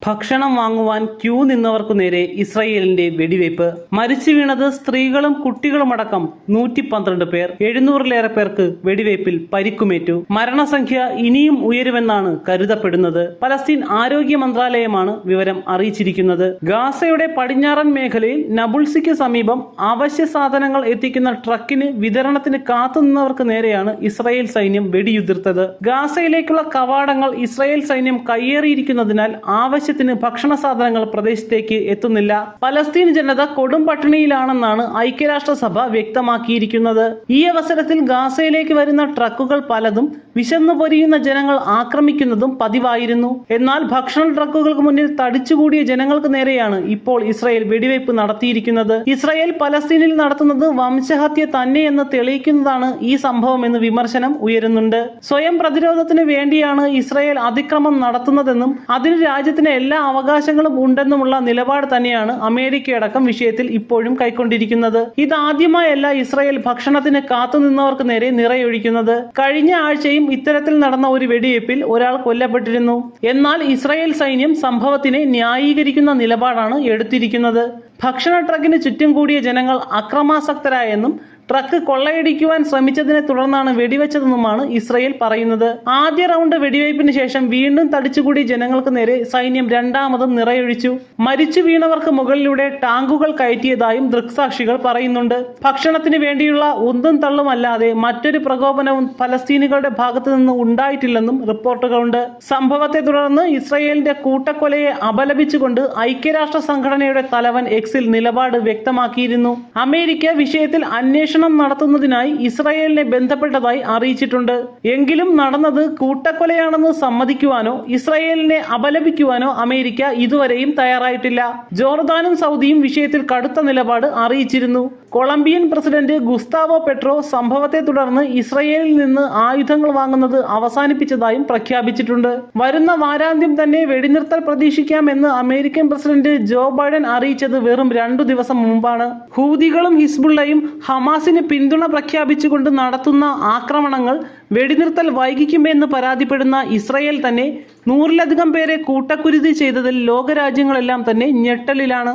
ഭക്ഷണം വാങ്ങുവാൻ ക്യൂ നിന്നവർക്കു നേരെ ഇസ്രയേലിന്റെ വെടിവയ്പ്. മരിച്ചു വീണത് സ്ത്രീകളും കുട്ടികളുമടക്കം 112 പേർ. 700-ലേറെ പേർക്ക് വെടിവയ്പിൽ പരിക്കുമേറ്റു. മരണസംഖ്യ ഇനിയും ഉയരുമെന്നാണ് കരുതപ്പെടുന്നത്. പലസ്തീൻ ആരോഗ്യ മന്ത്രാലയമാണ് വിവരം അറിയിച്ചിരിക്കുന്നത്. ഗാസയുടെ പടിഞ്ഞാറൻ മേഖലയിൽ നബുൾസിക്ക് സമീപം അവശ്യ സാധനങ്ങൾ എത്തിക്കുന്ന ട്രക്കിന് വിതരണത്തിന് കാത്തുനിന്നവർക്ക് നേരെയാണ് ഇസ്രായേൽ സൈന്യം വെടിയുതിർത്തത്. ഗാസയിലേക്കുള്ള കവാടങ്ങൾ ഇസ്രായേൽ സൈന്യം കയ്യേറിയിരിക്കുന്നതിനാൽ ആവശ്യത്തിന് ഭക്ഷണ സാധനങ്ങൾ പ്രദേശത്തേക്ക് എത്തുന്നില്ല. പലസ്തീൻ ജനത കൊടും പട്ടിണിയിലാണെന്നാണ് ഐക്യരാഷ്ട്രസഭ വ്യക്തമാക്കിയിരിക്കുന്നത്. ഈ അവസരത്തിൽ ഗാസയിലേക്ക് വരുന്ന ട്രക്കുകൾ പലതും വിശന്നു പൊരിയുന്ന ജനങ്ങൾ ആക്രമിക്കുന്നതും പതിവായിരുന്നു. എന്നാൽ ഭക്ഷണ ട്രക്കുകൾക്ക് മുന്നിൽ തടിച്ചുകൂടിയ ജനങ്ങൾക്ക് നേരെയാണ് ഇപ്പോൾ ഇസ്രായേൽ വെടിവയ്പ് നടത്തിയിരിക്കുന്നത്. ഇസ്രായേൽ പലസ്തീനിൽ നടത്തുന്നത് വംശഹത്യ തന്നെയെന്ന് തെളിയിക്കുന്നതാണ് ഈ സംഭവമെന്ന് വിമർശനം ഉയരുന്നുണ്ട്. സ്വയം പ്രതിരോധത്തിന് വേണ്ടിയാണ് ഇസ്രായേൽ അതിക്രമം നടത്തുന്നതെന്നും അതിന് രാജ്യത്തിന് എല്ലാ അവകാശങ്ങളും ഉണ്ടെന്നുമുള്ള നിലപാട് തന്നെയാണ് അമേരിക്കയടക്കം വിഷയത്തിൽ ഇപ്പോഴും കൈക്കൊണ്ടിരിക്കുന്നത്. ഇതാദ്യമായല്ല ഇസ്രായേൽ ഭക്ഷണത്തിന് കാത്തുനിന്നവർക്ക് നേരെ നിറയൊഴിക്കുന്നത്. കഴിഞ്ഞ ആഴ്ചയും ഇത്തരത്തിൽ നടന്ന ഒരു വെടിവയ്പിൽ ഒരാൾ കൊല്ലപ്പെട്ടിരുന്നു. എന്നാൽ ഇസ്രായേൽ സൈന്യം സംഭവത്തിനെ ന്യായീകരിക്കുന്ന നിലപാടാണ് എടുത്തിരിക്കുന്നത്. ഭക്ഷണ ട്രക്കിന് ചുറ്റും കൂടിയ ജനങ്ങൾ അക്രമാസക്തരായെന്നും ട്രക്ക് കൊള്ളയടിക്കുവാൻ ശ്രമിച്ചതിനെ തുടർന്നാണ് വെടിവെച്ചതെന്നുമാണ് ഇസ്രായേൽ പറയുന്നത്. ആദ്യ റൗണ്ട് വെടിവയ്പിന് ശേഷം വീണ്ടും തടിച്ചുകൂടിയ ജനങ്ങൾക്ക് നേരെ സൈന്യം രണ്ടാമതും നിറയൊഴിച്ചു. മരിച്ചു വീണവർക്ക് മുകളിലൂടെ ടാങ്കുകൾ കയറ്റിയതായും ദൃക്സാക്ഷികൾ പറയുന്നുണ്ട്. ഭക്ഷണത്തിന് വേണ്ടിയുള്ള ഉന്തും തള്ളുമല്ലാതെ മറ്റൊരു പ്രകോപനവും ഫലസ്തീനികളുടെ ഭാഗത്തു നിന്ന് ഉണ്ടായിട്ടില്ലെന്നും റിപ്പോർട്ടുകളുണ്ട്. സംഭവത്തെ തുടർന്ന് ഇസ്രായേലിന്റെ കൂട്ടക്കൊലയെ അപലപിച്ചുകൊണ്ട് ഐക്യരാഷ്ട്ര സംഘടനയുടെ തലവൻ എക്സിൽ നിലപാട് വ്യക്തമാക്കിയിരുന്നു. അമേരിക്ക വിഷയത്തിൽ അന്വേഷണം നടത്തുന്നതിനായി ഇസ്രായേലിനെ ബന്ധപ്പെട്ടതായി അറിയിച്ചിട്ടുണ്ട്. എങ്കിലും നടന്നത് കൂട്ടക്കൊലയാണെന്ന് സമ്മതിക്കുവാനോ ഇസ്രായേലിനെ അപലപിക്കുവാനോ അമേരിക്ക ഇതുവരെയും തയ്യാറായിട്ടില്ല. ജോർദാനും സൗദിയും വിഷയത്തിൽ കടുത്ത നിലപാട് അറിയിച്ചിരുന്നു. കൊളംബിയൻ പ്രസിഡന്റ് ഗുസ്താവോ പെട്രോ സംഭവത്തെ തുടർന്ന് ഇസ്രായേലിൽ നിന്ന് ആയുധങ്ങൾ വാങ്ങുന്നത് അവസാനിപ്പിച്ചതായും പ്രഖ്യാപിച്ചിട്ടുണ്ട്. വരുന്ന വാരാന്ത്യം തന്നെ വെടിനിർത്തൽ പ്രതീക്ഷിക്കാമെന്ന് അമേരിക്കൻ പ്രസിഡന്റ് ജോ ബൈഡൻ അറിയിച്ചത് വെറും 2 ദിവസം മുമ്പാണ്. ഹൂതികളും ഹിസ്ബുള്ളയും ഹമാസിന് പിന്തുണ പ്രഖ്യാപിച്ചുകൊണ്ട് നടത്തുന്ന ആക്രമണങ്ങൾ വെടിനിർത്തൽ വൈകിക്കുമെന്ന് പരാതിപ്പെടുന്ന ഇസ്രായേൽ തന്നെ 100-ലധികം പേരെ കൂട്ടക്കുരുതി ചെയ്തതിൽ ലോകരാജ്യങ്ങളെല്ലാം തന്നെ ഞെട്ടലിലാണ്.